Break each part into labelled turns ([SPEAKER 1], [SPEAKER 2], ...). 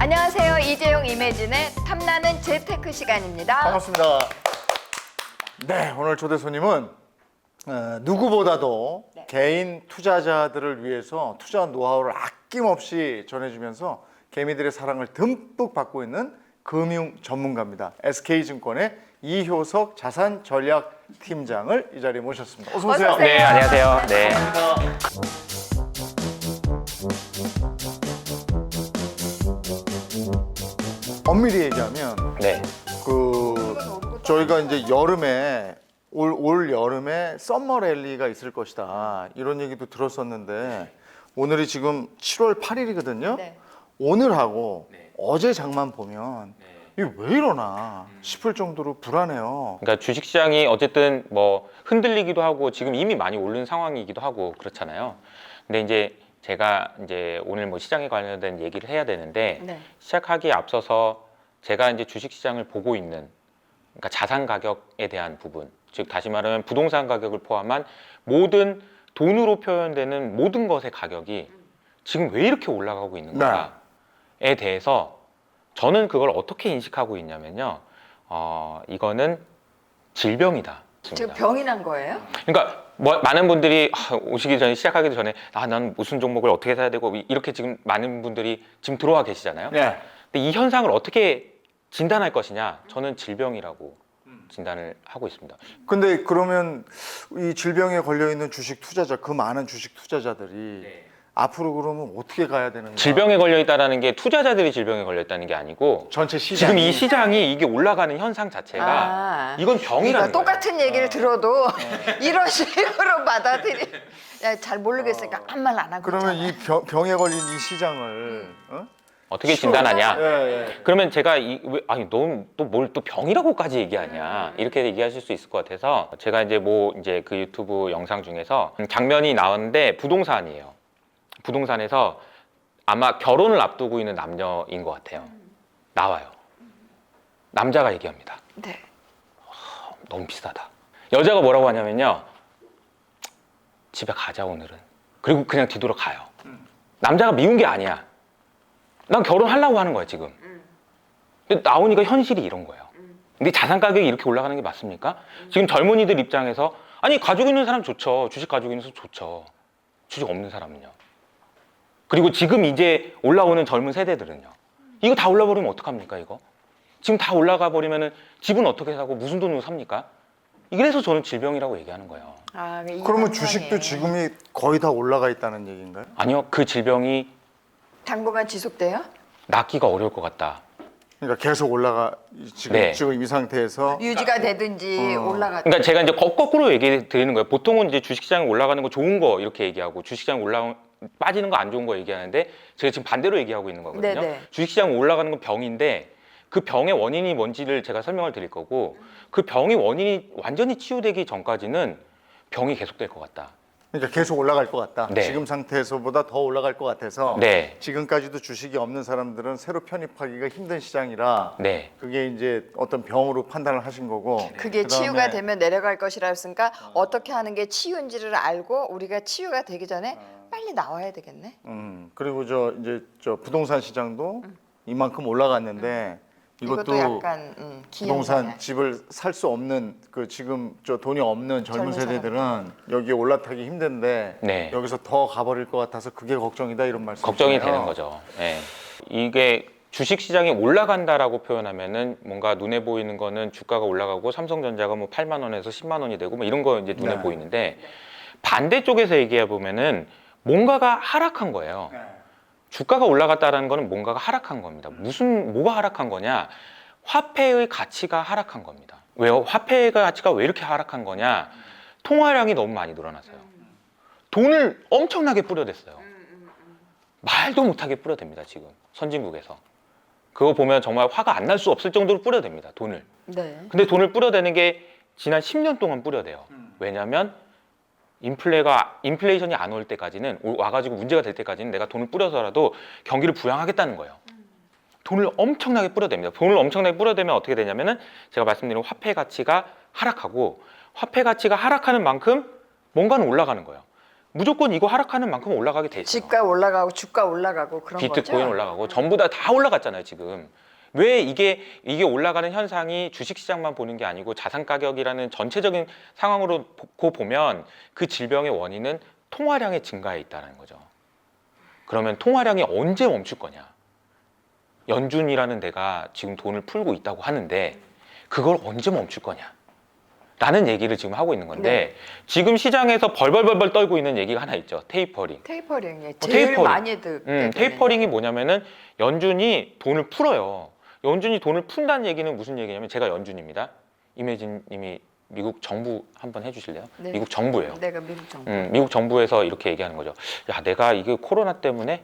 [SPEAKER 1] 안녕하세요. 이재용 이매진의 탐나는 재테크 시간입니다.
[SPEAKER 2] 반갑습니다. 네, 오늘 초대 손님은 누구보다도 개인 투자자들을 위해서 투자 노하우를 아낌없이 전해주면서 개미들의 사랑을 듬뿍 받고 있는 금융 전문가입니다. SK증권의 이효석 자산전략팀장을 이 자리에 모셨습니다. 어서 오세요.
[SPEAKER 1] 어서 오세요.
[SPEAKER 3] 네, 안녕하세요. 네.
[SPEAKER 2] 엄밀히 얘기하면
[SPEAKER 3] 네.
[SPEAKER 2] 저희가 이제 여름에 올 여름에 썸머 랠리가 있을 것이다 이런 얘기도 들었었는데 오늘이 지금 7월 8일이거든요.
[SPEAKER 1] 네.
[SPEAKER 2] 오늘하고
[SPEAKER 3] 네.
[SPEAKER 2] 어제 장만 보면 이게 왜 이러나 싶을 정도로 불안해요.
[SPEAKER 3] 그러니까 주식시장이 어쨌든 뭐 흔들리기도 하고 지금 이미 많이 오른 상황이기도 하고 그렇잖아요. 근데 이제 제가 이제 오늘 뭐 시장에 관련된 얘기를 해야 되는데
[SPEAKER 1] 네.
[SPEAKER 3] 시작하기에 앞서서 제가 이제 주식시장을 보고 있는 그러니까 자산 가격에 대한 부분, 즉 다시 말하면 부동산 가격을 포함한 모든 돈으로 표현되는 모든 것의 가격이 지금 왜 이렇게 올라가고 있는 건가에 대해서 저는 그걸 어떻게 인식하고 있냐면요. 이거는 질병이다.
[SPEAKER 1] 지금 병이 난 거예요?
[SPEAKER 3] 그러니까 뭐 많은 분들이 오시기 전에 시작하기 전에 난 무슨 종목을 어떻게 사야 되고 이렇게 지금 많은 분들이 지금 들어와 계시잖아요.
[SPEAKER 2] 네.
[SPEAKER 3] 근데 이 현상을 어떻게 진단할 것이냐? 저는 질병이라고 진단을 하고 있습니다.
[SPEAKER 2] 근데 그러면 이 질병에 걸려 있는 주식 투자자, 그 많은 주식 투자자들이 앞으로 그러면 어떻게 가야 되는가?
[SPEAKER 3] 질병에 걸려 있다라는 게 투자자들이 질병에 걸려 있다는 게 아니고
[SPEAKER 2] 전체 시장
[SPEAKER 3] 지금 이 시장이 이게 올라가는 현상 자체가 이건 병이라는
[SPEAKER 1] 그러니까
[SPEAKER 3] 거예요.
[SPEAKER 1] 똑같은 얘기를 들어도 이런 식으로 받아들이. 잘 모르겠으니까 아무 말 안 하고
[SPEAKER 2] 그러면
[SPEAKER 1] 있잖아요.
[SPEAKER 2] 이 병에 걸린 이 시장을
[SPEAKER 3] 어떻게 진단하냐?
[SPEAKER 2] 예.
[SPEAKER 3] 그러면 제가 아니 넌 또 뭘 또 병이라고까지 얘기하냐 이렇게 얘기하실 수 있을 것 같아서 제가 이제 그 유튜브 영상 중에서 장면이 나왔는데 부동산이에요. 부동산에서 아마 결혼을 앞두고 있는 남녀인 것 같아요. 나와요. 남자가 얘기합니다.
[SPEAKER 1] 네.
[SPEAKER 3] 너무 비싸다. 여자가 뭐라고 하냐면요. 집에 가자 오늘은. 그리고 그냥 뒤돌아 가요. 남자가 미운 게 아니야. 난 결혼하려고 하는 거야 지금. 근데 나오니까 현실이 이런 거예요. 근데 자산 가격이 이렇게 올라가는 게 맞습니까? 지금 젊은이들 입장에서 아니 가지고 있는 사람 좋죠. 주식 가지고 있는 사람 좋죠. 주식 없는 사람은요. 그리고 지금 이제 올라오는 젊은 세대들은요. 이거 다 올라버리면 어떡합니까 이거? 지금 다 올라가 버리면은 집은 어떻게 사고 무슨 돈으로 삽니까? 이래서 저는 질병이라고 얘기하는 거예요.
[SPEAKER 1] 이
[SPEAKER 2] 그러면
[SPEAKER 1] 현상에
[SPEAKER 2] 주식도 지금이 거의 다 올라가 있다는 얘기인가요?
[SPEAKER 3] 아니요, 그 질병이
[SPEAKER 1] 당분간 지속돼요?
[SPEAKER 3] 낫기가 어려울 것 같다.
[SPEAKER 2] 그러니까 계속 올라가
[SPEAKER 3] 네.
[SPEAKER 2] 지금 이 상태에서
[SPEAKER 1] 유지가 되든지 올라가.
[SPEAKER 3] 그러니까 제가 이제 거꾸로 얘기해 드리는 거예요. 보통은 이제 주식시장 올라가는 거 좋은 거 이렇게 얘기하고 주식시장 빠지는 거 안 좋은 거 얘기하는데 제가 지금 반대로 얘기하고 있는 거거든요.
[SPEAKER 1] 네네.
[SPEAKER 3] 주식시장 올라가는 건 병인데 그 병의 원인이 뭔지를 제가 설명을 드릴 거고 그 병의 원인이 완전히 치유되기 전까지는 병이 계속될 것 같다.
[SPEAKER 2] 그러니까 계속 올라갈 것 같다.
[SPEAKER 3] 네.
[SPEAKER 2] 지금 상태에서보다 더 올라갈 것 같아서
[SPEAKER 3] 네.
[SPEAKER 2] 지금까지도 주식이 없는 사람들은 새로 편입하기가 힘든 시장이라
[SPEAKER 3] 네.
[SPEAKER 2] 그게 이제 어떤 병으로 판단을 하신 거고
[SPEAKER 1] 그게
[SPEAKER 2] 그다음에
[SPEAKER 1] 치유가 되면 내려갈 것이라 했으니까 어떻게 하는 게 치유인지를 알고 우리가 치유가 되기 전에 빨리 나와야 되겠네.
[SPEAKER 2] 그리고 저 부동산 시장도 이만큼 올라갔는데
[SPEAKER 1] 이것도 약간
[SPEAKER 2] 부동산
[SPEAKER 1] 기현상이야.
[SPEAKER 2] 집을 살 수 없는 그 지금 저 돈이 없는 젊은
[SPEAKER 1] 젊은
[SPEAKER 2] 세대들은 여기에 올라타기 힘든데
[SPEAKER 3] 네.
[SPEAKER 2] 여기서 더 가버릴 것 같아서 그게 걱정이다 이런 말씀.
[SPEAKER 3] 걱정이 되는 거죠. 네. 이게 주식시장이 올라간다라고 표현하면은 뭔가 눈에 보이는 거는 주가가 올라가고 삼성전자가 뭐 8만 원에서 10만 원이 되고 뭐 이런 거 이제 눈에
[SPEAKER 2] 네.
[SPEAKER 3] 보이는데 반대쪽에서 얘기해 보면은 뭔가가 하락한 거예요. 주가가 올라갔다라는 거는 뭔가가 하락한 겁니다. 뭐가 하락한 거냐? 화폐의 가치가 하락한 겁니다. 왜요? 화폐의 가치가 왜 이렇게 하락한 거냐? 통화량이 너무 많이 늘어나서요. 돈을 엄청나게 뿌려댔어요. 말도 못하게 뿌려댑니다. 지금 선진국에서. 그거 보면 정말 화가 안 날 수 없을 정도로 뿌려댑니다. 돈을.
[SPEAKER 1] 네.
[SPEAKER 3] 근데 돈을 뿌려대는 게 지난 10년 동안 뿌려대요. 왜냐하면 인플레이션이 안 올 때까지는 와가지고 문제가 될 때까지는 내가 돈을 뿌려서라도 경기를 부양하겠다는 거예요. 돈을 엄청나게 뿌려댑니다. 돈을 엄청나게 뿌려대면 어떻게 되냐면은 제가 말씀드린 화폐 가치가 하락하고 화폐 가치가 하락하는 만큼 뭔가는 올라가는 거예요. 무조건 이거 하락하는 만큼 올라가게 돼 있어요.
[SPEAKER 1] 집가 올라가고 주가 올라가고 그런 거죠.
[SPEAKER 3] 비트코인 올라가고 전부 다 올라갔잖아요 지금. 왜 이게 올라가는 현상이 주식시장만 보는 게 아니고 자산 가격이라는 전체적인 상황으로 보면 그 질병의 원인은 통화량의 증가에 있다는 거죠. 그러면 통화량이 언제 멈출 거냐? 연준이라는 데가 지금 돈을 풀고 있다고 하는데 그걸 언제 멈출 거냐? 라는 얘기를 지금 하고 있는 건데 지금 시장에서 벌벌벌벌 떨고 있는 얘기가 하나 있죠. 테이퍼링.
[SPEAKER 1] 테이퍼링이 제일
[SPEAKER 3] 테이퍼링.
[SPEAKER 1] 많이 듣게
[SPEAKER 3] 테이퍼링이 뭐냐면은 연준이 돈을 풀어요. 연준이 돈을 푼다는 얘기는 무슨 얘기냐면 제가 연준입니다. 이매진 님이 미국 정부 한번 해주실래요?
[SPEAKER 1] 네.
[SPEAKER 3] 미국 정부예요.
[SPEAKER 1] 내가 미국 정부.
[SPEAKER 3] 미국 정부에서 이렇게 얘기하는 거죠. 야, 내가 이게 코로나 때문에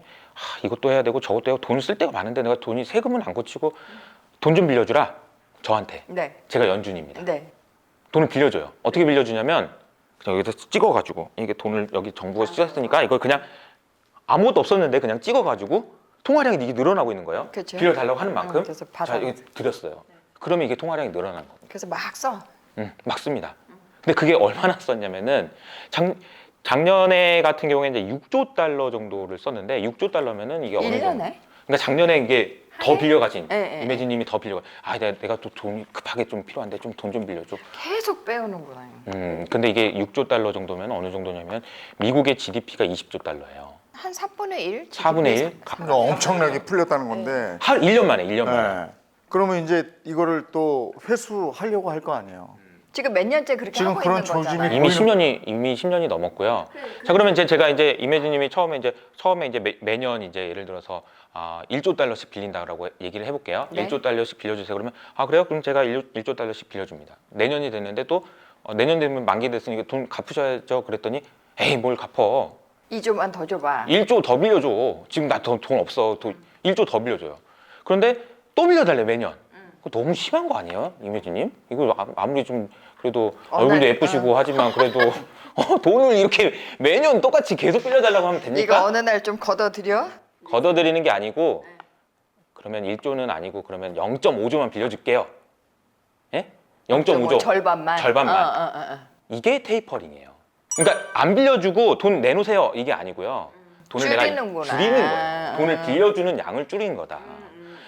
[SPEAKER 3] 이것도 해야 되고 저것도 해야 돈을 쓸 데가 많은데 내가 돈이 세금은 안 고치고 돈 좀 빌려주라. 저한테.
[SPEAKER 1] 네.
[SPEAKER 3] 제가 연준입니다.
[SPEAKER 1] 네.
[SPEAKER 3] 돈을 빌려줘요. 어떻게 빌려주냐면 그냥 여기서 찍어가지고 이게 돈을 여기 정부가 찍었으니까 이걸 그냥 아무것도 없었는데 그냥 찍어가지고 통화량이 이게 늘어나고 있는 거예요.
[SPEAKER 1] 그렇죠.
[SPEAKER 3] 빌려달라고 하는 만큼.
[SPEAKER 1] 그래서
[SPEAKER 3] 자,
[SPEAKER 1] 받아.
[SPEAKER 3] 이거 드렸어요. 그러면 이게 통화량이 늘어나는 겁니다.
[SPEAKER 1] 그래서 막 써.
[SPEAKER 3] 막 씁니다. 근데 그게 얼마나 썼냐면은 작년에 같은 경우에 이제 6조 달러 정도를 썼는데 6조 달러면은 이게 어느 정도?
[SPEAKER 1] 1년에?
[SPEAKER 3] 그러니까 작년에 이게 더 빌려가진
[SPEAKER 1] 예, 예.
[SPEAKER 3] 이매진님이 더 빌려가. 내가 또 돈이 급하게 좀 필요한데 좀 돈 좀 빌려줘.
[SPEAKER 1] 계속 빼오는구나.
[SPEAKER 3] 근데 이게 6조 달러 정도면 어느 정도냐면 미국의 GDP가 20조 달러예요.
[SPEAKER 1] 한 4분의 1?
[SPEAKER 3] 4분의 1?
[SPEAKER 2] 그러니까 엄청나게 풀렸다는 건데.
[SPEAKER 3] 한 1년 만에 1년 만에.
[SPEAKER 2] 네. 그러면 이제 이거를 또 회수하려고 할 거 아니에요.
[SPEAKER 1] 지금 몇 년째 그렇게
[SPEAKER 2] 지금
[SPEAKER 1] 하고
[SPEAKER 2] 그런
[SPEAKER 1] 있는 거잖아요.
[SPEAKER 2] 조짐이
[SPEAKER 3] 이미 10년이 넘었고요. 자, 그러면 제가 이제 이매진님이 처음에 이제 매년 이제 예를 들어서 1조 달러씩 빌린다라고 얘기를 해볼게요.
[SPEAKER 1] 네.
[SPEAKER 3] 1조 달러씩 빌려주세요. 그러면 그래요? 그럼 제가 1조 달러씩 빌려줍니다. 내년이 됐는데 또 내년 되면 만기 됐으니까 돈 갚으셔야죠. 그랬더니 에이 뭘 갚어?
[SPEAKER 1] 2조만 더 줘봐.
[SPEAKER 3] 1조 더 빌려줘. 지금 나 돈 없어. 1조 더 빌려줘요. 그런데 또 빌려달래 매년. 그거 너무 심한 거 아니에요, 이매진님? 이거 아무리 좀 그래도 얼굴도 예쁘시고 하지만 그래도 돈을 이렇게 매년 똑같이 계속 빌려달라고 하면
[SPEAKER 1] 이거
[SPEAKER 3] 됩니까?
[SPEAKER 1] 어느 날 좀 걷어들여?
[SPEAKER 3] 걷어들이는 게 아니고 그러면 1조는 아니고 그러면 0.5조만 빌려줄게요. 예? 0.5조.
[SPEAKER 1] 절반만.
[SPEAKER 3] 절반만. 이게 테이퍼링이에요. 그러니까 안 빌려주고 돈 내놓으세요 이게 아니고요. 돈을
[SPEAKER 1] 줄이는구나.
[SPEAKER 3] 내가 줄이는 거예요. 돈을 빌려주는 양을 줄이는 거다.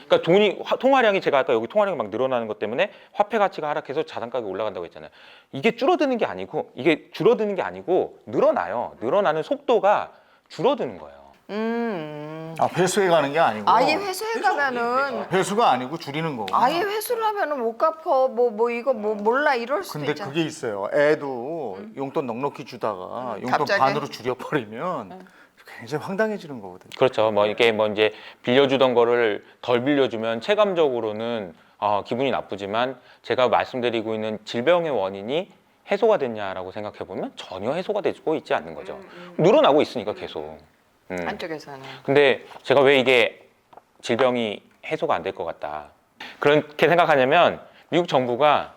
[SPEAKER 3] 그러니까 통화량이 제가 아까 여기 통화량이 막 늘어나는 것 때문에 화폐 가치가 하락해서 자산 가격이 올라간다고 했잖아요. 이게 줄어드는 게 아니고 이게 줄어드는 게 아니고 늘어나요. 늘어나는 속도가 줄어드는 거예요.
[SPEAKER 2] 회수해 가는 게 아니고.
[SPEAKER 1] 아예 회수해 가면은
[SPEAKER 2] 회수가 아니고 줄이는 거고.
[SPEAKER 1] 아예 회수를 하면은 못 갚어. 이거 몰라 이럴 수도
[SPEAKER 2] 근데
[SPEAKER 1] 있잖아.
[SPEAKER 2] 그게 있어요. 애도 용돈 넉넉히 주다가 용돈
[SPEAKER 1] 갑자기?
[SPEAKER 2] 반으로 줄여버리면 굉장히 황당해지는 거거든요.
[SPEAKER 3] 그렇죠. 이게 이제 빌려주던 거를 덜 빌려주면 체감적으로는 기분이 나쁘지만 제가 말씀드리고 있는 질병의 원인이 해소가 됐냐라고 생각해 보면 전혀 해소가 되고 있지 않는 거죠. 늘어나고 있으니까 계속.
[SPEAKER 1] 한쪽에서는.
[SPEAKER 3] 근데 제가 왜 이게 질병이 해소가 안 될 것 같다 그렇게 생각하냐면 미국 정부가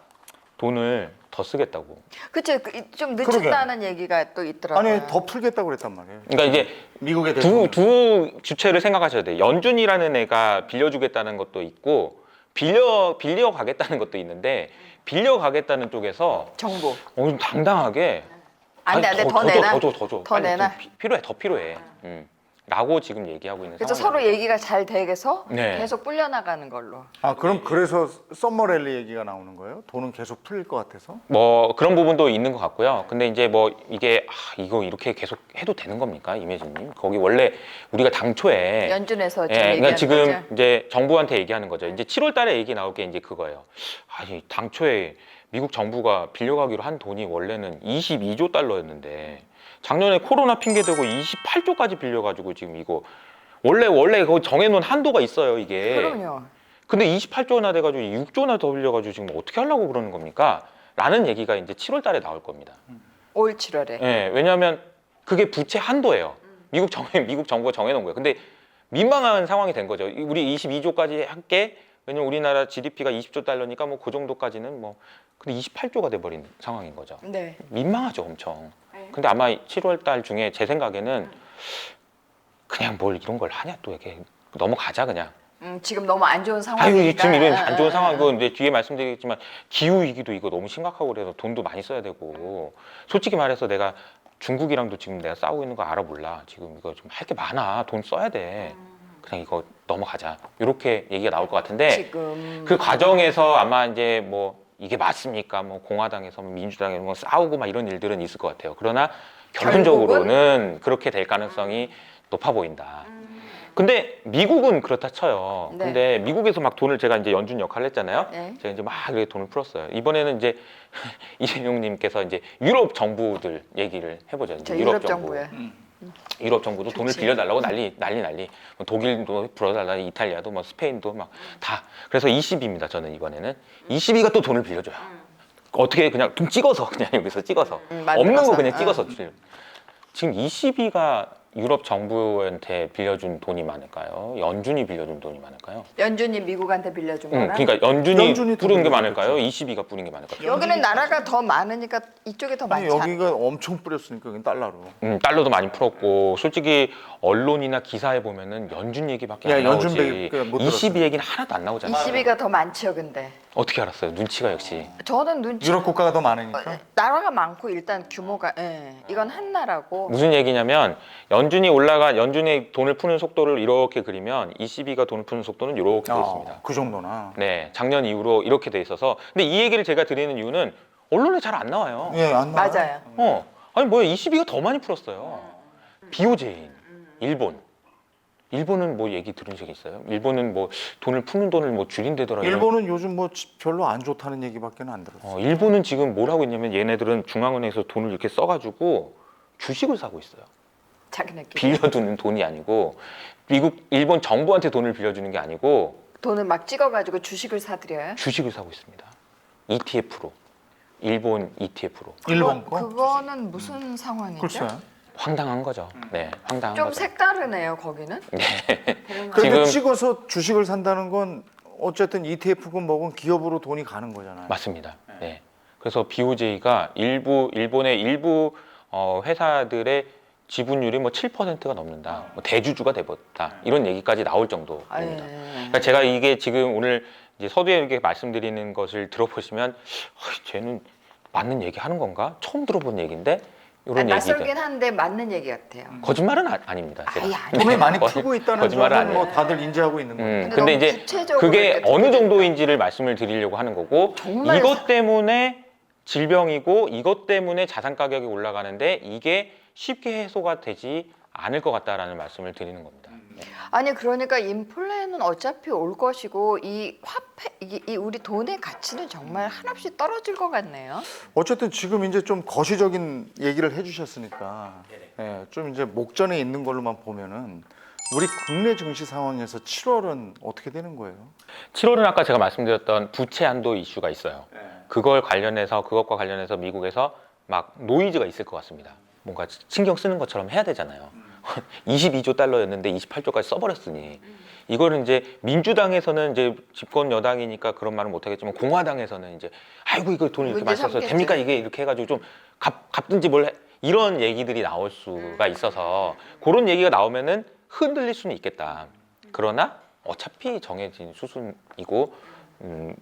[SPEAKER 3] 돈을 더 쓰겠다고.
[SPEAKER 1] 그쵸. 좀 늦췄다는 얘기가 또 있더라고요.
[SPEAKER 2] 아니 더 풀겠다고 그랬단 말이에요.
[SPEAKER 3] 그러니까 이제
[SPEAKER 2] 미국에 대해서
[SPEAKER 3] 두 주체를 생각하셔야 돼요. 연준이라는 애가 빌려주겠다는 것도 있고 빌려 가겠다는 것도 있는데 빌려 가겠다는 쪽에서
[SPEAKER 1] 정부.
[SPEAKER 3] 좀 당당하게
[SPEAKER 1] 안 돼,
[SPEAKER 3] 아니,
[SPEAKER 1] 더 내놔.
[SPEAKER 3] 더 줘.
[SPEAKER 1] 더
[SPEAKER 3] 빨리
[SPEAKER 1] 내놔.
[SPEAKER 3] 좀 필요해. 더 필요해. 라고 지금 얘기하고 있는
[SPEAKER 1] 그래서
[SPEAKER 3] 상황이에요.
[SPEAKER 1] 서로 얘기가 잘 돼서
[SPEAKER 3] 네.
[SPEAKER 1] 계속 불려나가는 걸로.
[SPEAKER 2] 그럼 그래서 썸머랠리 얘기가 나오는 거예요? 돈은 계속 풀릴 것 같아서?
[SPEAKER 3] 그런 부분도 있는 것 같고요. 근데 이제 이게 이거 이렇게 계속 해도 되는 겁니까, 이매진님? 거기 원래 우리가 당초에
[SPEAKER 1] 연준에서 지금
[SPEAKER 3] 그러니까
[SPEAKER 1] 얘기하는
[SPEAKER 3] 지금
[SPEAKER 1] 거죠.
[SPEAKER 3] 이제 정부한테 얘기하는 거죠. 이제 7월달에 얘기 나올 게 이제 그거예요. 아니 당초에 미국 정부가 빌려가기로 한 돈이 원래는 22조 달러였는데 작년에 코로나 핑계 대고 28조까지 빌려가지고 지금 이거 원래 그거 정해놓은 한도가 있어요 이게.
[SPEAKER 1] 그럼요.
[SPEAKER 3] 근데 28조나 돼가지고 6조나 더 빌려가지고 지금 어떻게 하려고 그러는 겁니까? 라는 얘기가 이제 7월달에 나올 겁니다.
[SPEAKER 1] 올 7월에.
[SPEAKER 3] 예, 왜냐하면 그게 부채 한도예요. 미국 정부가 정해놓은 거예요. 근데 민망한 상황이 된 거죠. 우리 22조까지 할게. 왜냐면 우리나라 GDP가 20조 달러니까 그 정도까지는 근데 28조가 돼버린 상황인 거죠.
[SPEAKER 1] 네.
[SPEAKER 3] 민망하죠, 엄청. 근데 아마 7월달 중에 제 생각에는 그냥 뭘 이런 걸 하냐 또 이렇게 넘어가자 그냥.
[SPEAKER 1] 지금 너무 안 좋은 상황이니까.
[SPEAKER 3] 지금 이런 안 좋은 상황이고 이제 뒤에 말씀드리겠지만 기후 위기도 이거 너무 심각하고 그래서 돈도 많이 써야 되고 솔직히 말해서 내가 중국이랑도 지금 내가 싸우고 있는 거 알아 몰라. 지금 이거 좀 할 게 많아. 돈 써야 돼. 그냥 이거 넘어가자. 이렇게 얘기가 나올 것 같은데
[SPEAKER 1] 지금
[SPEAKER 3] 그 과정에서 아마 이제 뭐 이게 맞습니까? 뭐 공화당에서 뭐 민주당에서 뭐 싸우고 막 이런 일들은 있을 것 같아요. 그러나 결론적으로는 그렇게 될 가능성이 높아 보인다. 근데 미국은 그렇다 쳐요.
[SPEAKER 1] 네.
[SPEAKER 3] 근데 미국에서 막 돈을 제가 이제 연준 역할을 했잖아요.
[SPEAKER 1] 네.
[SPEAKER 3] 제가 이제 막 이렇게 돈을 풀었어요. 이번에는 이제 이재용님께서 이제 유럽 정부들 얘기를 해보죠. 이제
[SPEAKER 1] 저 유럽 정부에
[SPEAKER 3] 유럽 정부도 돈을
[SPEAKER 1] 좋지.
[SPEAKER 3] 빌려달라고 난리. 뭐 독일도 불어달라, 이탈리아도 뭐 스페인도 막 다. 그래서 20입니다. 저는 이번에는 22가 또 돈을 빌려줘요. 어떻게 그냥 좀 찍어서 그냥 여기서 찍어서 없는 거 그냥 찍어서 주려고. 지금 22가 유럽 정부한테 빌려준 돈이 많을까요? 연준이 빌려준 돈이 많을까요?
[SPEAKER 1] 연준이 미국한테 빌려준 거나
[SPEAKER 3] 그러니까 연준이
[SPEAKER 2] 연준이 더
[SPEAKER 3] 뿌린 게
[SPEAKER 2] 빌려줬겠죠.
[SPEAKER 3] 많을까요? 22가 뿌린 게 많을까요?
[SPEAKER 1] 여기는 나라가 더 많으니까 이쪽이 더
[SPEAKER 2] 아니
[SPEAKER 1] 많지 않아?
[SPEAKER 2] 여기가 엄청 뿌렸으니까 그냥 달러로.
[SPEAKER 3] 달러도 많이 풀었고 솔직히 언론이나 기사에 보면은 연준 얘기밖에
[SPEAKER 2] 야,
[SPEAKER 3] 안
[SPEAKER 2] 연준
[SPEAKER 3] 나오지.
[SPEAKER 2] 얘기 못 들었어요.
[SPEAKER 3] 22 얘기는 하나도 안 나오잖아요.
[SPEAKER 1] 22가 더 많지요, 근데.
[SPEAKER 3] 어떻게 알았어요? 눈치가 역시.
[SPEAKER 1] 저는 눈치
[SPEAKER 2] 유럽 국가가 더 많으니까.
[SPEAKER 1] 나라가 많고 일단 규모가 이건 한 나라고
[SPEAKER 3] 무슨 얘기냐면 연준이 돈을 푸는 속도를 이렇게 그리면 22가 돈을 푸는 속도는 이렇게 돼 있습니다.
[SPEAKER 2] 그 정도나.
[SPEAKER 3] 네, 작년 이후로 이렇게 돼 있어서. 근데 이 얘기를 제가 드리는 이유는 언론에 잘 안 나와요.
[SPEAKER 2] 예, 안 나와요.
[SPEAKER 1] 맞아요.
[SPEAKER 3] 아니 뭐야 22가 더 많이 풀었어요. BOJ인, 일본은 뭐 얘기 들은 적 있어요? 일본은 뭐 돈을 푸는 돈을 뭐 줄인대더라.
[SPEAKER 2] 일본은 요즘 뭐 별로 안 좋다는 얘기밖에는 안 들었어요.
[SPEAKER 3] 일본은 지금 뭘 하고 있냐면 얘네들은 중앙은행에서 돈을 이렇게 써가지고 주식을 사고 있어요.
[SPEAKER 1] 자기네끼리
[SPEAKER 3] 빌려두는 돈이 아니고 일본 정부한테 돈을 빌려주는 게 아니고
[SPEAKER 1] 돈을 막 찍어가지고 주식을 사들여요.
[SPEAKER 3] 주식을 사고 있습니다. ETF로, 일본 ETF로.
[SPEAKER 2] 일본 거?
[SPEAKER 1] 그거는 무슨 상황이죠?
[SPEAKER 2] 글쎄.
[SPEAKER 3] 황당한 거죠. 네, 황당한
[SPEAKER 1] 좀
[SPEAKER 3] 거죠.
[SPEAKER 1] 색다르네요, 거기는.
[SPEAKER 2] 그런데
[SPEAKER 3] 지금-
[SPEAKER 2] 찍어서 주식을 산다는 건 어쨌든 ETF금 먹은 기업으로 돈이 가는 거잖아요.
[SPEAKER 3] 맞습니다. 네. 그래서 BOJ가 일본의 일부 회사들의 지분율이 뭐 7%가 넘는다. 뭐 대주주가 돼버렸다. 이런 얘기까지 나올 정도입니다. 그러니까 제가 이게 지금 오늘 이제 서두에 이렇게 말씀드리는 것을 들어보시면 쟤는 맞는 얘기 하는 건가? 처음 들어본 얘기인데 이런
[SPEAKER 1] 낯설긴
[SPEAKER 3] 얘기들.
[SPEAKER 1] 한데 맞는 얘기 같아요.
[SPEAKER 3] 거짓말은 아닙니다. 제가.
[SPEAKER 1] 아예 아니에요.
[SPEAKER 2] 돈을 많이
[SPEAKER 3] 거-
[SPEAKER 2] 풀고 있다는
[SPEAKER 3] 거짓말은
[SPEAKER 2] 점은 뭐
[SPEAKER 3] 아니에요.
[SPEAKER 2] 다들 인지하고 있는 거예요.
[SPEAKER 1] 근데
[SPEAKER 3] 근데
[SPEAKER 1] 너무
[SPEAKER 3] 이제
[SPEAKER 1] 구체적으로
[SPEAKER 3] 그게
[SPEAKER 1] 이렇게
[SPEAKER 3] 어느
[SPEAKER 1] 되게
[SPEAKER 3] 정도인지를 말씀을 드리려고 하는 거고
[SPEAKER 1] 정말
[SPEAKER 3] 이것 때문에 질병이고 이것 때문에 자산 가격이 올라가는데 이게 쉽게 해소가 되지 않을 것 같다라는 말씀을 드리는 겁니다. 네.
[SPEAKER 1] 아니 그러니까 인플레는 어차피 올 것이고 이 화폐 이 우리 돈의 가치는 정말 한없이 떨어질 것 같네요.
[SPEAKER 2] 어쨌든 지금 이제 좀 거시적인 얘기를 해주셨으니까 예, 좀 이제 목전에 있는 걸로만 보면은 우리 국내 증시 상황에서 7월은 어떻게 되는 거예요?
[SPEAKER 3] 7월은 아까 제가 말씀드렸던 부채 한도 이슈가 있어요. 그것과 관련해서 미국에서 막 노이즈가 있을 것 같습니다. 뭔가 신경 쓰는 것처럼 해야 되잖아요. 22조 달러였는데 28조까지 써버렸으니 이거는 이제 민주당에서는 이제 집권 여당이니까 그런 말은 못하겠지만 공화당에서는 이제 아이고 이거 돈을 이렇게 많이
[SPEAKER 1] 문제
[SPEAKER 3] 써서
[SPEAKER 1] 삼겠지.
[SPEAKER 3] 됩니까 이게 이렇게 해가지고 좀 갚든지 뭘 해. 이런 얘기들이 나올 수가 있어서 그런 얘기가 나오면은 흔들릴 수는 있겠다. 그러나 어차피 정해진 수순이고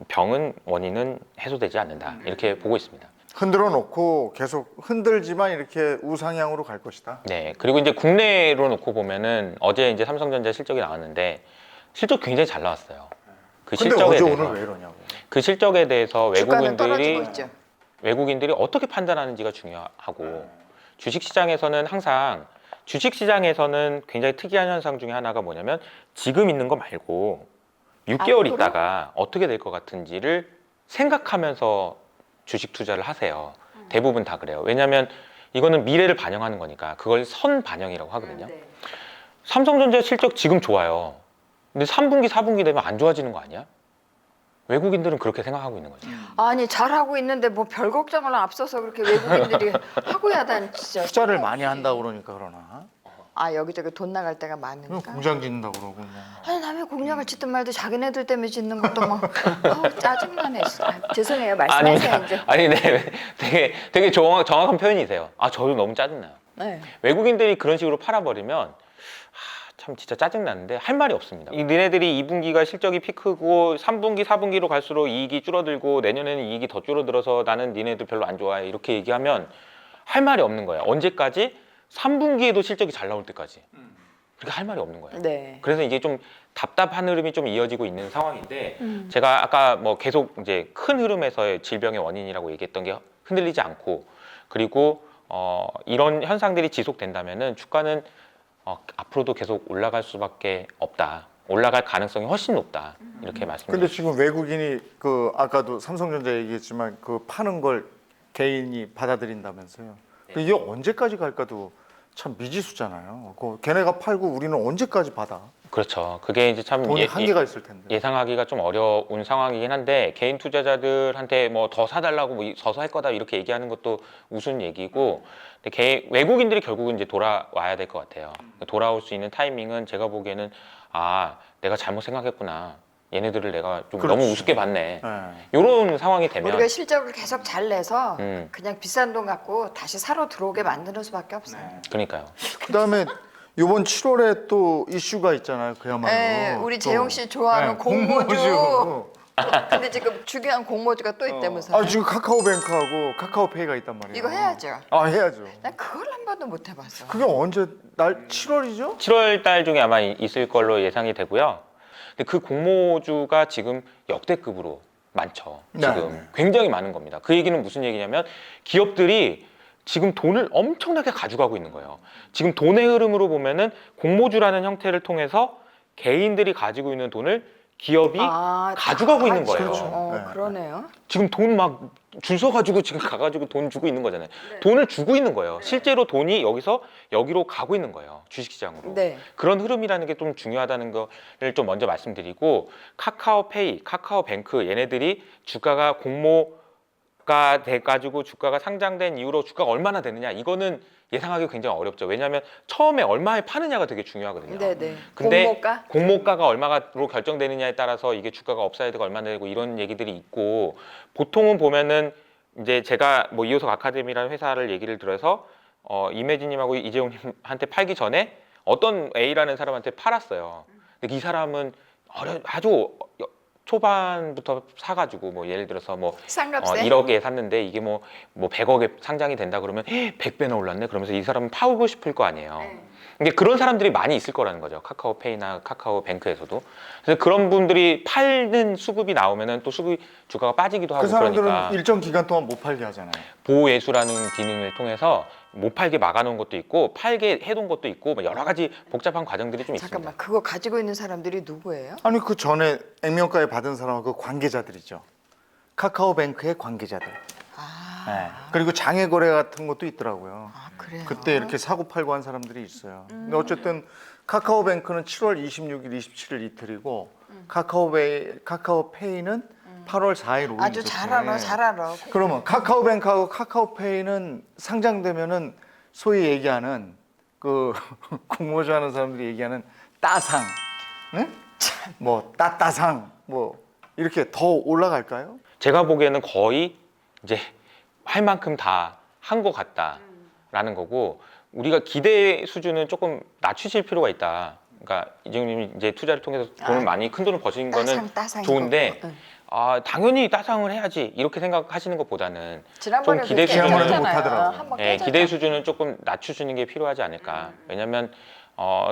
[SPEAKER 3] 병은 원인은 해소되지 않는다 이렇게 보고 있습니다.
[SPEAKER 2] 흔들어 놓고 계속 흔들지만 이렇게 우상향으로 갈 것이다.
[SPEAKER 3] 네, 그리고 이제 국내로 놓고 보면은 어제 이제 삼성전자 실적이 나왔는데 실적 굉장히 잘 나왔어요. 그
[SPEAKER 2] 근데
[SPEAKER 3] 실적에
[SPEAKER 2] 어제
[SPEAKER 3] 대해서
[SPEAKER 2] 오늘 왜 이러냐고.
[SPEAKER 3] 그 실적에 대해서
[SPEAKER 1] 주가는 떨어지고 있죠.
[SPEAKER 3] 외국인들이 어떻게 판단하는지가 중요하고 주식시장에서는 항상 주식시장에서는 굉장히 특이한 현상 중에 하나가 뭐냐면 지금 있는 거 말고 6개월
[SPEAKER 1] 앞으로?
[SPEAKER 3] 있다가 어떻게 될 것 같은지를 생각하면서 주식 투자를 하세요. 대부분 다 그래요. 왜냐하면 이거는 미래를 반영하는 거니까 그걸 선 반영이라고 하거든요.
[SPEAKER 1] 네.
[SPEAKER 3] 삼성전자 실적 지금 좋아요. 근데 3분기, 4분기 되면 안 좋아지는 거 아니야? 외국인들은 그렇게 생각하고 있는 거죠.
[SPEAKER 1] 아니 잘하고 있는데 뭐 별 걱정을 앞서서 그렇게 외국인들이 하고 야단 진짜.
[SPEAKER 2] 투자를 많이 한다고 그러니까 그러나.
[SPEAKER 1] 아 여기저기 돈 나갈 때가
[SPEAKER 2] 그냥
[SPEAKER 1] 많으니까.
[SPEAKER 2] 공장 짓는다고 그러고 뭐.
[SPEAKER 1] 아니 남의 공약을 짓든 말든 자기네들 때문에 짓는 것도 막 짜증나네. 죄송해요 말씀하세요
[SPEAKER 3] 아닙니다.
[SPEAKER 1] 이제.
[SPEAKER 3] 아니, 네. 되게 정확한 표현이세요. 저도 너무 짜증나요.
[SPEAKER 1] 네.
[SPEAKER 3] 외국인들이 그런 식으로 팔아버리면 참 진짜 짜증나는데 할 말이 없습니다. 니네들이 2분기가 실적이 피크고 3분기, 4분기로 갈수록 이익이 줄어들고 내년에는 이익이 더 줄어들어서 나는 니네들 별로 안 좋아해 이렇게 얘기하면 할 말이 없는 거예요. 언제까지? 3분기에도 실적이 잘 나올 때까지. 그렇게 할 말이 없는 거예요.
[SPEAKER 1] 네.
[SPEAKER 3] 그래서 이게 좀 답답한 흐름이 좀 이어지고 있는 상황인데 제가 아까 뭐 계속 이제 큰 흐름에서의 질병의 원인이라고 얘기했던 게 흔들리지 않고 그리고 이런 현상들이 지속된다면은 주가는 앞으로도 계속 올라갈 수밖에 없다. 올라갈 가능성이 훨씬 높다. 이렇게
[SPEAKER 2] 근데
[SPEAKER 3] 말씀드립니다.
[SPEAKER 2] 지금 외국인이 그 아까도 삼성전자 얘기했지만 그 파는 걸 개인이 받아들인다면서요.
[SPEAKER 3] 네.
[SPEAKER 2] 이게 언제까지 갈까도 참 미지수잖아요. 그 걔네가 팔고 우리는 언제까지 받아?
[SPEAKER 3] 그렇죠. 그게 이제 참
[SPEAKER 2] 돈이 한계가 있을 텐데.
[SPEAKER 3] 예상하기가 좀 어려운 상황이긴 한데 개인 투자자들한테 뭐 더 사달라고 뭐 서서 할 거다 이렇게 얘기하는 것도 우스운 얘기고 근데 외국인들이 결국은 이제 돌아와야 될 것 같아요. 돌아올 수 있는 타이밍은 제가 보기에는 내가 잘못 생각했구나. 얘네들을 내가 좀
[SPEAKER 2] 그렇지.
[SPEAKER 3] 너무 우습게 봤네.
[SPEAKER 2] 네.
[SPEAKER 3] 이런 상황이 되면
[SPEAKER 1] 우리가 실적을 계속 잘 내서
[SPEAKER 3] 음.
[SPEAKER 1] 그냥 비싼 돈 갖고 다시 사러 들어오게 만드는 수밖에 없어요.
[SPEAKER 3] 그러니까요.
[SPEAKER 2] 그다음에 이번 7월에 또 이슈가 있잖아요. 그야말로.
[SPEAKER 1] 네, 우리
[SPEAKER 2] 또.
[SPEAKER 1] 재용 씨 좋아하는
[SPEAKER 2] 네,
[SPEAKER 1] 공모주. 근데 지금 중요한 공모주가 또 있다면서요.
[SPEAKER 2] 지금 카카오뱅크하고 카카오페이가 있단 말이에요.
[SPEAKER 1] 이거 해야죠.
[SPEAKER 2] 해야죠.
[SPEAKER 1] 난 그걸 한 번도 못 해봤어.
[SPEAKER 2] 그게 언제 날 7월이죠?
[SPEAKER 3] 7월 달 중에 아마 있을 걸로 예상이 되고요. 근데 그 공모주가 지금 역대급으로 많죠. 지금
[SPEAKER 2] 네.
[SPEAKER 3] 굉장히 많은 겁니다. 그 얘기는 무슨 얘기냐면 기업들이 지금 돈을 엄청나게 가져가고 있는 거예요. 지금 돈의 흐름으로 보면은 공모주라는 형태를 통해서 개인들이 가지고 있는 돈을 기업이 가져가고 있는 거예요.
[SPEAKER 2] 그렇죠. 네.
[SPEAKER 1] 그러네요.
[SPEAKER 3] 지금 돈 막 줄 서가지고 지금 가가지고 돈 주고 있는 거잖아요. 돈을 주고 있는 거예요. 실제로 돈이 여기서 여기로 가고 있는 거예요. 주식시장으로.
[SPEAKER 1] 네.
[SPEAKER 3] 그런 흐름이라는 게 좀 중요하다는 거를 좀 먼저 말씀드리고 카카오페이, 카카오뱅크 얘네들이 주가가 공모가 돼가지고 주가가 상장된 이후로 주가가 얼마나 되느냐 이거는 예상하기 굉장히 어렵죠. 왜냐하면 처음에 얼마에 파느냐가 되게 중요하거든요.
[SPEAKER 1] 네네.
[SPEAKER 3] 근데
[SPEAKER 1] 공모가?
[SPEAKER 3] 공모가가 얼마로 결정되느냐에 따라서 이게 주가가 업사이드가 얼마나 되고 이런 얘기들이 있고 보통은 보면은 이제 제가 뭐 이호석 아카데미라는 회사를 얘기를 들어서 이매진님하고 이재용님한테 팔기 전에 어떤 A라는 사람한테 팔았어요. 근데 이 사람은 아주 초반부터 사가지고 뭐 예를 들어서 뭐
[SPEAKER 1] 싼값에?
[SPEAKER 3] 1억에 샀는데 이게 뭐 100억에 상장이 된다 그러면 100배나 올랐네 그러면서 이 사람은 파고 싶을 거 아니에요. 근데 그런 사람들이 많이 있을 거라는 거죠. 카카오페이나 카카오뱅크에서도. 그래서 그런 분들이 팔는 수급이 나오면은 또 주가가 빠지기도 하고
[SPEAKER 2] 그 사람들은
[SPEAKER 3] 그러니까
[SPEAKER 2] 일정 기간 동안 못 팔게 하잖아요.
[SPEAKER 3] 보호예수라는 기능을 통해서 못 팔게 막아놓은 것도 있고 팔게 해놓은 것도 있고 뭐 여러 가지 복잡한 과정들이 좀 있습니다.
[SPEAKER 1] 잠깐만, 그거 가지고 있는 사람들이 누구예요?
[SPEAKER 2] 아니 그 전에 액면가에 받은 사람은 그 관계자들이죠. 카카오뱅크의 관계자들. 네. 그리고 장외 거래 같은 것도 있더라고요.
[SPEAKER 1] 그래요?
[SPEAKER 2] 그때 이렇게 사고 팔고 한 사람들이 있어요. 근데 어쨌든 카카오뱅크는 7월 26일, 27일 이틀이고 카카오페이는 8월 4일 오후.
[SPEAKER 1] 아주 잘 알아, 잘 알아.
[SPEAKER 2] 그러면 카카오뱅크하고 카카오페이는 상장되면은 소위 얘기하는 그 공모주 하는 사람들이 얘기하는 따상, 네? 뭐 따따상, 뭐 이렇게 더 올라갈까요?
[SPEAKER 3] 제가 보기에는 거의 이제 할 만큼 다 한 것 같다라는 거고 우리가 기대 수준은 조금 낮추실 필요가 있다. 그러니까 이재용님이 이제 투자를 통해서 돈을 많이 큰 돈을 버신 거는
[SPEAKER 1] 따상이
[SPEAKER 3] 좋은데
[SPEAKER 1] 거고.
[SPEAKER 3] 당연히 따상을 해야지 이렇게 생각하시는 것보다는
[SPEAKER 1] 지난번에
[SPEAKER 3] 좀 기대
[SPEAKER 2] 수준을
[SPEAKER 1] 못
[SPEAKER 2] 못하더라고요.
[SPEAKER 1] 한번
[SPEAKER 3] 예, 기대 수준을 조금 낮추시는 게 필요하지 않을까. 왜냐하면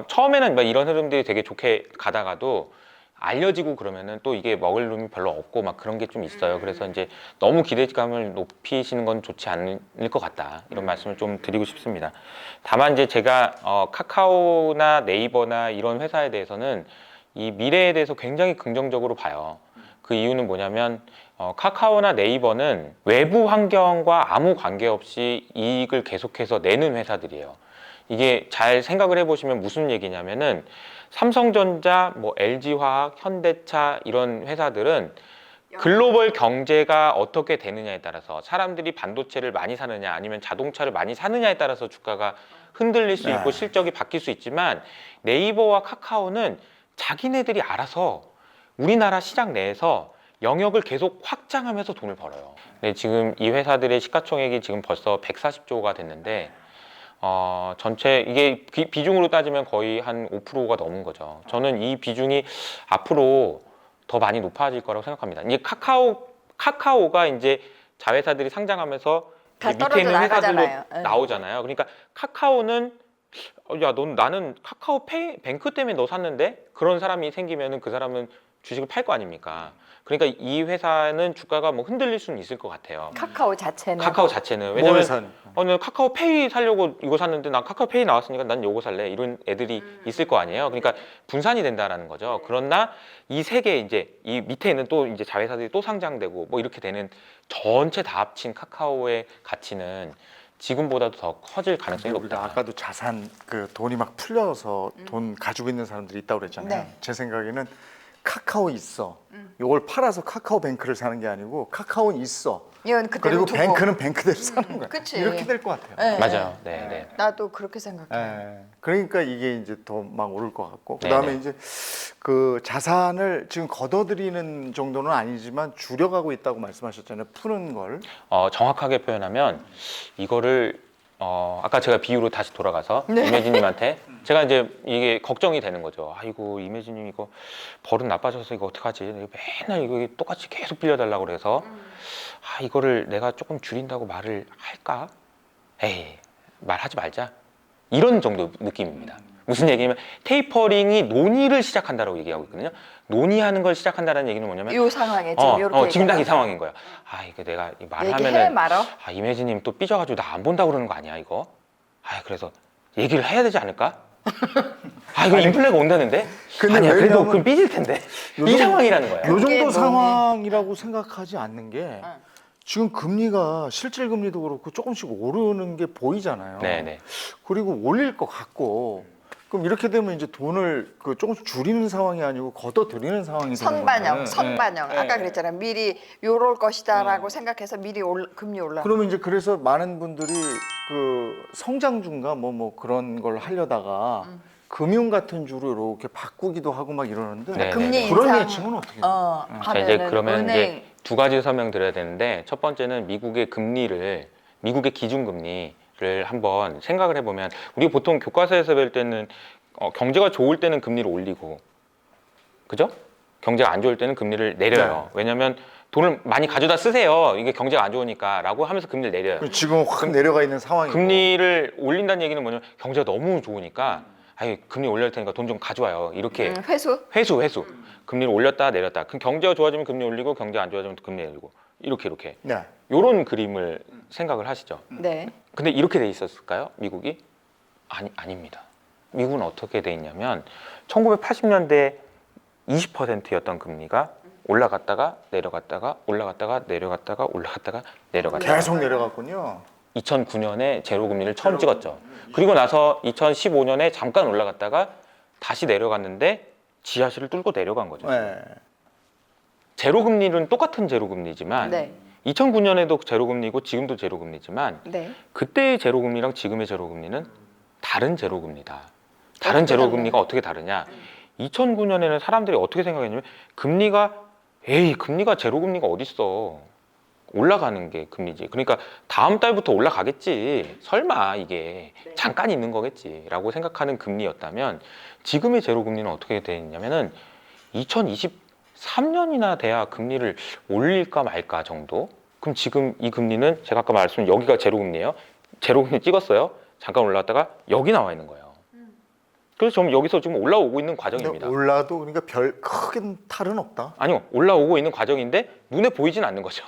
[SPEAKER 3] 처음에는 막 이런 흐름들이 되게 좋게 가다가도 알려지고 그러면은 또 이게 먹을 놈이 별로 없고 막 그런 게 좀 있어요. 그래서 이제 너무 기대감을 높이시는 건 좋지 않을 것 같다. 이런 말씀을 좀 드리고 싶습니다. 다만 이제 제가 카카오나 네이버나 이런 회사에 대해서는 이 미래에 대해서 굉장히 긍정적으로 봐요. 그 이유는 뭐냐면 카카오나 네이버는 외부 환경과 아무 관계없이 이익을 계속해서 내는 회사들이에요. 이게 잘 생각을 해보시면 무슨 얘기냐면은 삼성전자, 뭐 LG화학, 현대차 이런 회사들은 글로벌 경제가 어떻게 되느냐에 따라서 사람들이 반도체를 많이 사느냐 아니면 자동차를 많이 사느냐에 따라서 주가가 흔들릴 수 있고 실적이 바뀔 수 있지만 네이버와 카카오는 자기네들이 알아서 우리나라 시장 내에서 영역을 계속 확장하면서 돈을 벌어요. 근데 지금 이 회사들의 시가총액이 지금 벌써 140조가 됐는데 전체 이게 비중으로 따지면 거의 한 5%가 넘은 거죠. 저는 이 비중이 앞으로 더 많이 높아질 거라고 생각합니다. 이제 카카오가 이제 자회사들이 상장하면서
[SPEAKER 1] 다
[SPEAKER 3] 이제
[SPEAKER 1] 떨어져
[SPEAKER 3] 밑에 있는 회사들로
[SPEAKER 1] 나가잖아요. 예.
[SPEAKER 3] 나오잖아요. 그러니까 카카오는 야, 나는 카카오페이 뱅크 때문에 너 샀는데 그런 사람이 생기면은 그 사람은 주식을 팔 거 아닙니까? 그러니까 이 회사는 주가가 뭐 흔들릴 수는 있을 것 같아요.
[SPEAKER 1] 카카오 자체는
[SPEAKER 3] 카카오 자체는
[SPEAKER 2] 뭘
[SPEAKER 3] 왜냐면
[SPEAKER 2] 사니까.
[SPEAKER 3] 는 카카오페이 살려고 이거 샀는데 난 카카오페이 나왔으니까 난 요거 살래 이런 애들이 있을 거 아니에요. 그러니까 분산이 된다라는 거죠. 그러나 이 세 개 이제 이 밑에 있는 또 이제 자회사들이 또 상장되고 뭐 이렇게 되는 전체 다 합친 카카오의 가치는 지금보다도 더 커질 가능성이
[SPEAKER 2] 우리가
[SPEAKER 3] 높다.
[SPEAKER 2] 아까도 자산 그 돈이 막 풀려서 돈 가지고 있는 사람들이 있다고 그랬잖아요.
[SPEAKER 1] 네.
[SPEAKER 2] 제 생각에는 카카오 있어. 요걸 팔아서 카카오뱅크를 사는 게 아니고 카카오는 있어.
[SPEAKER 1] 이건 그대로
[SPEAKER 2] 그리고
[SPEAKER 1] 두고.
[SPEAKER 2] 뱅크는 뱅크대로 사는 거야.
[SPEAKER 1] 그치.
[SPEAKER 2] 이렇게 될 것 같아요.
[SPEAKER 1] 네.
[SPEAKER 3] 맞아요. 네, 네.
[SPEAKER 1] 나도 그렇게 생각해.
[SPEAKER 2] 예. 그러니까 이게 이제 더 막 오를 것 같고
[SPEAKER 3] 네,
[SPEAKER 2] 그다음에
[SPEAKER 3] 네.
[SPEAKER 2] 이제 그 자산을 지금 걷어들이는 정도는 아니지만 줄여가고 있다고 말씀하셨잖아요. 푸는 걸.
[SPEAKER 3] 정확하게 표현하면 이거를 아까 제가 비유로 다시 돌아가서
[SPEAKER 1] 네.
[SPEAKER 3] 이매진님한테 제가 이제 이게 걱정이 되는 거죠. 아이고 이매진님 이거 버릇 나빠져서 이거 어떡하지? 맨날 이거 똑같이 계속 빌려달라고 그래서 이거를 내가 조금 줄인다고 말을 할까? 에이 말하지 말자. 이런 정도 느낌입니다. 무슨 얘기냐면 테이퍼링이 논의를 시작한다라고 얘기하고 있거든요. 논의하는 걸 시작한다는 얘기는 뭐냐면
[SPEAKER 1] 이 상황에 지금 이렇게
[SPEAKER 3] 지금 딱 이
[SPEAKER 1] 얘기하면
[SPEAKER 3] 상황인 거야. 이거 내가 이 말을
[SPEAKER 1] 얘기해
[SPEAKER 3] 하면은
[SPEAKER 1] 말어.
[SPEAKER 3] 이매진님 또 삐져가지고 나 안 본다고 그러는 거 아니야 이거? 그래서 얘기를 해야 되지 않을까? 이거 인플레가 온다는데?
[SPEAKER 2] 근데
[SPEAKER 3] 아니야 그래도
[SPEAKER 2] 왜냐면
[SPEAKER 3] 그럼 삐질 텐데 이
[SPEAKER 2] 요즘-
[SPEAKER 3] 상황이라는 거예요.
[SPEAKER 2] 요 정도
[SPEAKER 1] 그게
[SPEAKER 2] 상황이라고 생각하지 않는 게 지금 금리가 실질 금리도 그렇고 조금씩 오르는 게 보이잖아요.
[SPEAKER 3] 네네.
[SPEAKER 2] 그리고 올릴 것 같고 그럼 이렇게 되면 이제 돈을 그 조금씩 줄이는 상황이 아니고 걷어들이는 상황이 되는
[SPEAKER 1] 선반영,
[SPEAKER 2] 거예요.
[SPEAKER 1] 선반영.
[SPEAKER 2] 네.
[SPEAKER 1] 아까 그랬잖아. 미리 요럴 것이다라고 생각해서 미리 금리 올라.
[SPEAKER 2] 그러면 이제 그래서 많은 분들이 그 성장주인가 뭐 그런 걸 하려다가 금융 같은 주로 이렇게 바꾸기도 하고 막 이러는데
[SPEAKER 3] 네,
[SPEAKER 1] 금리
[SPEAKER 2] 그런
[SPEAKER 1] 인상
[SPEAKER 2] 예측은 어떻게 돼요?
[SPEAKER 3] 자 이제
[SPEAKER 1] 하면은
[SPEAKER 3] 그러면
[SPEAKER 1] 은행
[SPEAKER 3] 이제 두 가지 설명드려야 되는데 첫 번째는 미국의 기준금리를 한번 생각을 해보면 우리 보통 교과서에서 배울 때는 경제가 좋을 때는 금리를 올리고 그죠? 경제가 안 좋을 때는 금리를 내려요. 왜냐하면 돈을 많이 가져다 쓰세요. 이게 경제가 안 좋으니까 라고 하면서 금리를 내려요.
[SPEAKER 2] 그리고 지금 확 내려가 있는 상황이고
[SPEAKER 3] 금리를 올린다는 얘기는 뭐냐면 경제가 너무 좋으니까 금리 올릴 테니까 돈 좀 가져와요. 이렇게
[SPEAKER 1] 회수.
[SPEAKER 3] 회수. 금리를 올렸다 내렸다. 그럼 경제가 좋아지면 금리 올리고 경제 안 좋아지면 금리 내리고 이렇게
[SPEAKER 2] 네.
[SPEAKER 3] 요런 그림을 생각을 하시죠.
[SPEAKER 1] 네.
[SPEAKER 3] 근데 이렇게 돼 있었을까요? 미국이? 아닙니다. 미국은 어떻게 돼 있냐면 1980년대 20%였던 금리가 올라갔다가 내려갔다가 올라갔다가 내려갔다가 올라갔다가 내려갔다가
[SPEAKER 2] 계속 내려갔군요.
[SPEAKER 3] 2009년에 제로 금리를 처음 찍었죠. 그리고 나서 2015년에 잠깐 올라갔다가 다시 내려갔는데 지하실을 뚫고 내려간 거죠.
[SPEAKER 2] 네.
[SPEAKER 3] 제로 금리는 똑같은 제로 금리지만
[SPEAKER 1] 네.
[SPEAKER 3] 2009년에도 제로 금리고 지금도 제로 금리지만
[SPEAKER 1] 네.
[SPEAKER 3] 그때의 제로 금리랑 지금의 제로 금리는 다른 제로 금리다. 다른
[SPEAKER 1] 어떻게
[SPEAKER 3] 제로
[SPEAKER 1] 달라요?
[SPEAKER 3] 금리가 어떻게 다르냐? 2009년에는 사람들이 어떻게 생각했냐면 금리가 제로 금리가 어딨어? 올라가는 게 금리지. 그러니까 다음 달부터 올라가겠지. 설마 이게 잠깐 있는 거겠지라고 생각하는 금리였다면 지금의 제로 금리는 어떻게 돼 있냐면은 2023년이나 돼야 금리를 올릴까 말까 정도. 그럼 지금 이 금리는 제가 아까 말씀드린 여기가 제로 금리예요. 제로 금리 찍었어요. 잠깐 올라왔다가 여기 나와 있는 거예요. 그래서 좀 여기서 지금 올라오고 있는 과정입니다.
[SPEAKER 2] 근데 올라도 그러니까 별 큰 탈은 없다.
[SPEAKER 3] 아니요, 올라오고 있는 과정인데 눈에 보이진 않는 거죠.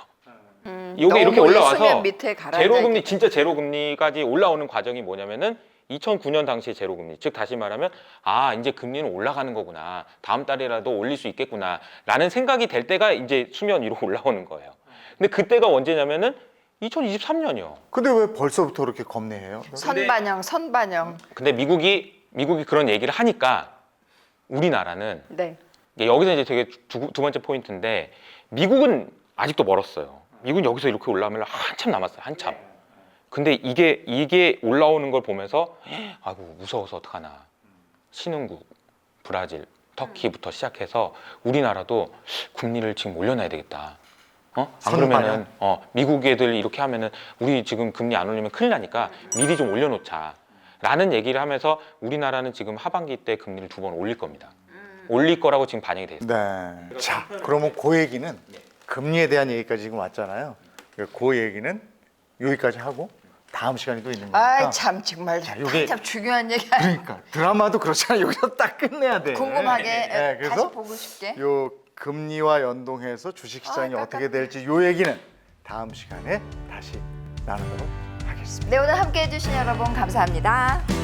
[SPEAKER 3] 요게
[SPEAKER 1] 너무
[SPEAKER 3] 이렇게 올라와서
[SPEAKER 1] 수면 밑에 가라앉아
[SPEAKER 3] 제로금리
[SPEAKER 1] 있겠다.
[SPEAKER 3] 진짜 제로금리까지 올라오는 과정이 뭐냐면은 2009년 당시의 제로금리, 즉 다시 말하면 이제 금리는 올라가는 거구나, 다음 달이라도 올릴 수 있겠구나 라는 생각이 될 때가 이제 수면 위로 올라오는 거예요. 근데 그때가 언제냐면은 2023년이요.
[SPEAKER 2] 근데 왜 벌써부터 그렇게 겁내해요?
[SPEAKER 1] 선반영.
[SPEAKER 3] 근데 미국이 그런 얘기를 하니까 우리나라는
[SPEAKER 1] 네.
[SPEAKER 3] 여기서 이제 되게 두 번째 포인트인데 미국은 아직도 멀었어요. 미국은 여기서 이렇게 올라오면 한참 남았어요. 한참. 근데 이게 올라오는 걸 보면서 아이고 무서워서 어떡하나. 신흥국, 브라질, 터키부터 시작해서 우리나라도 금리를 지금 올려놔야 되겠다. 안 그러면은 미국 애들 이렇게 하면은 우리 지금 금리 안 올리면 큰일 나니까 미리 좀 올려놓자. 라는 얘기를 하면서 우리나라는 지금 하반기 때 금리를 2번 올릴 겁니다. 올릴 거라고 지금 반영이 돼 있어요.
[SPEAKER 2] 네. 자, 그러면 그 얘기는 금리에 대한 얘기까지 지금 왔잖아요. 그 얘기는 여기까지 하고 다음 시간이 또 있는 거니까.
[SPEAKER 1] 아 참 정말
[SPEAKER 2] 자, 요게-
[SPEAKER 1] 참 중요한 얘기 아니에요.
[SPEAKER 2] 그러니까 드라마도 그렇잖아. 여기서 딱 끝내야 돼.
[SPEAKER 1] 궁금하게
[SPEAKER 2] 네,
[SPEAKER 1] 다시
[SPEAKER 2] 그래서
[SPEAKER 1] 보고 싶게.
[SPEAKER 2] 요 금리와 연동해서 주식시장이
[SPEAKER 1] 아,
[SPEAKER 2] 어떻게 될지 요 얘기는 다음 시간에 다시 나누도록 하겠습니다.
[SPEAKER 1] 네 오늘 함께해 주신 여러분 감사합니다.